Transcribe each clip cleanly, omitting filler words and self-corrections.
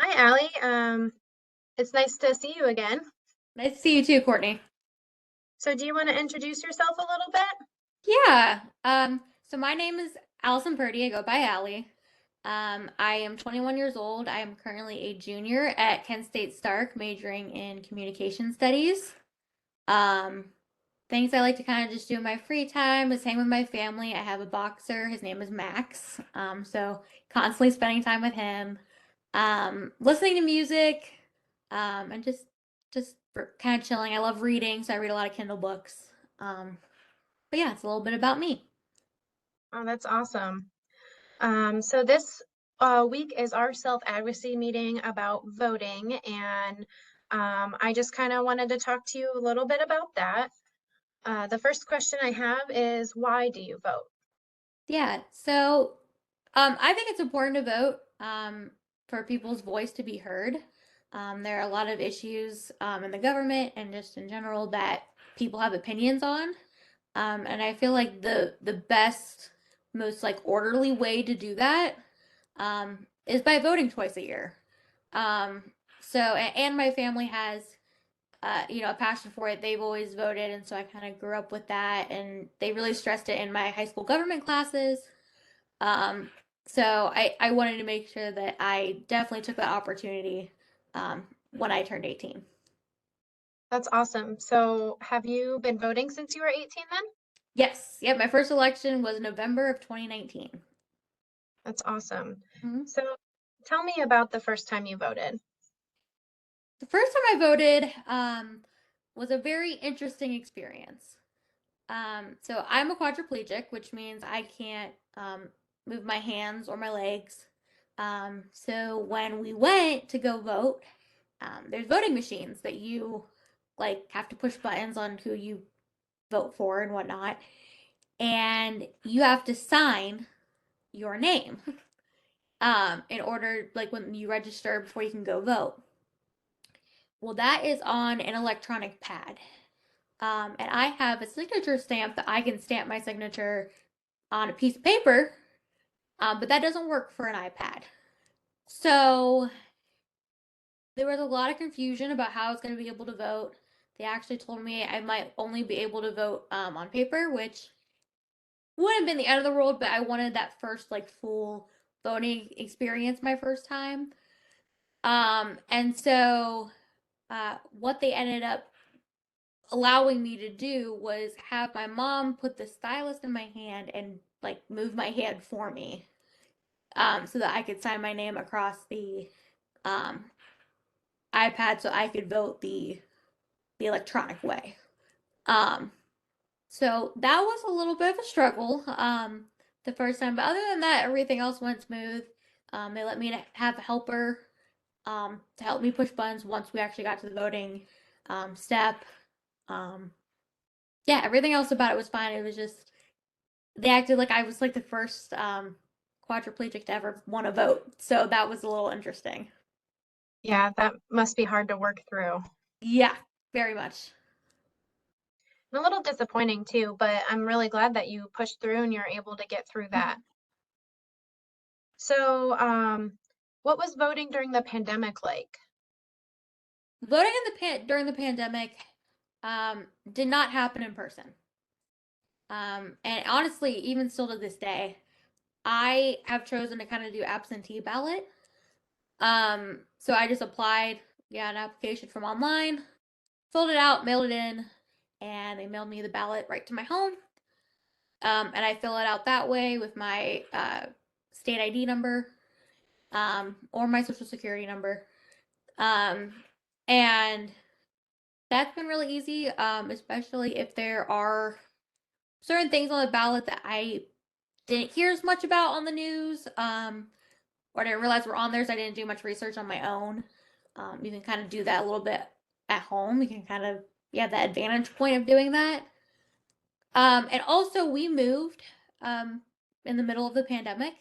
Hi, Allie. It's nice to see you again. Nice to see you too, Courtney. So, do you want to introduce yourself a little bit? Yeah. So my name is Allyson Purdy. I go by Allie. I am 21 years old. I am currently a junior at Kent State Stark, majoring in communication studies. Um, Things I like to kind of just do in my free time is hang with my family. I have a boxer. His name is Max. So constantly spending time with him. Listening to music. And just kind of chilling. I love reading, so I read a lot of Kindle books. But yeah, it's a little bit about me. Oh, that's awesome. So this week is our self-advocacy meeting about voting, and I just kind of wanted to talk to you a little bit about that. The first question I have is, why do you vote? Yeah, so I think it's important to vote for people's voice to be heard. There are a lot of issues in the government and just in general that people have opinions on. And I feel like the best, most like orderly way to do that is by voting twice a year. Um, and my family has a passion for it. They've always voted, and so I kind of grew up with that, and they really stressed it in my high school government classes. Um, so I wanted to make sure that I definitely took that opportunity when I turned 18. That's awesome. So, have you been voting since you were 18 then? Yes, yep, my first election was November of 2019. That's awesome. Mhm. So, tell me about the first time you voted. The first time I voted was a very interesting experience. So I'm a quadriplegic, which means I can't move my hands or my legs. So when we went to go vote, there's voting machines that you like have to push buttons on who you vote for and whatnot, and you have to sign your name in order like when you register before you can go vote. Well, that is on an electronic pad. And I have a signature stamp that I can stamp my signature on a piece of paper, but that doesn't work for an iPad. So there was a lot of confusion about how I was going to be able to vote. They actually told me I might only be able to vote on paper, which wouldn't have been the end of the world, but I wanted that first like full voting experience my first time. And so what they ended up allowing me to do was have my mom put the stylus in my hand and like move my hand for me, so that I could sign my name across the um, iPad so I could vote the electronic way. Um, so that was a little bit of a struggle the first time, but other than that, everything else went smooth. They let me have a helper to help me push buttons once we actually got to the voting step. Um, yeah, everything else about it was fine. It was just they acted like I was like the first quadriplegic to ever want to vote, so that was a little interesting. Yeah, that must be hard to work through. Yeah, very much. And a little disappointing too, but I'm really glad that you pushed through and you're able to get through that. Mhm. So, what was voting during the pandemic like? Voting in during the pandemic did not happen in person. And honestly, even still to this day, I have chosen to kind of do absentee ballot. So I just applied, yeah, an application from online, filled it out, mailed it in, and they mailed me the ballot right to my home. And I fill it out that way with my state ID number or my social security number. Um, and that's been really easy, especially if there are certain things on the ballot that I didn't hear as much about on the news, or I didn't realize were on there, so I didn't do much research on my own. You can kind of do that a little bit at home. You can kind of, yeah, the advantage point of doing that. And also, we moved in the middle of the pandemic.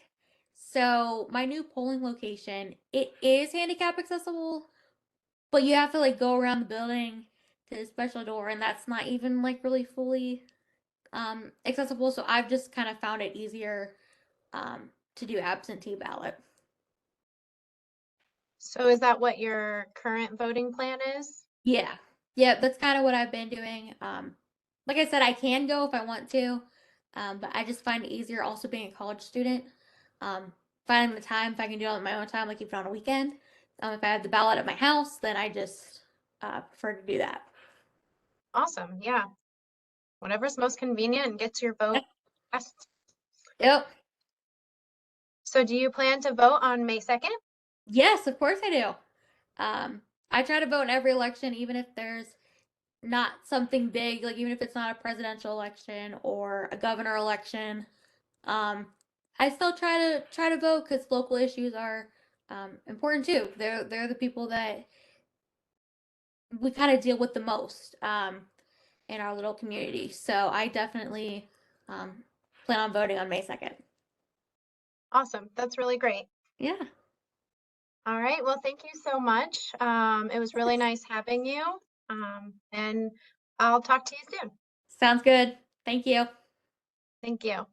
So my new polling location, it is handicap accessible, but you have to like go around the building to the special door, and that's not even like really fully accessible. So I've just kind of found it easier to do absentee ballot. So is that what your current voting plan is? Yeah. Yeah, that's kind of what I've been doing. Like I said, I can go if I want to, but I just find it easier also being a college student. Um, Finding the time, if I can do it on my own time, like even on a weekend. If I have the ballot at my house, then I just prefer to do that. Awesome. Yeah. Whatever's most convenient and gets your vote cast. Yep. So do you plan to vote on May 2nd? Yes, of course I do. I try to vote in every election, even if there's not something big, like even if it's not a presidential election or a governor election. Um, I still try to vote because local issues are important too. They're the people that we kind of deal with the most in our little community. So I definitely um, plan on voting on May 2nd. Awesome. That's really great. Yeah. All right. Well, thank you so much. It was really nice having you. And I'll talk to you soon. Sounds good. Thank you. Thank you.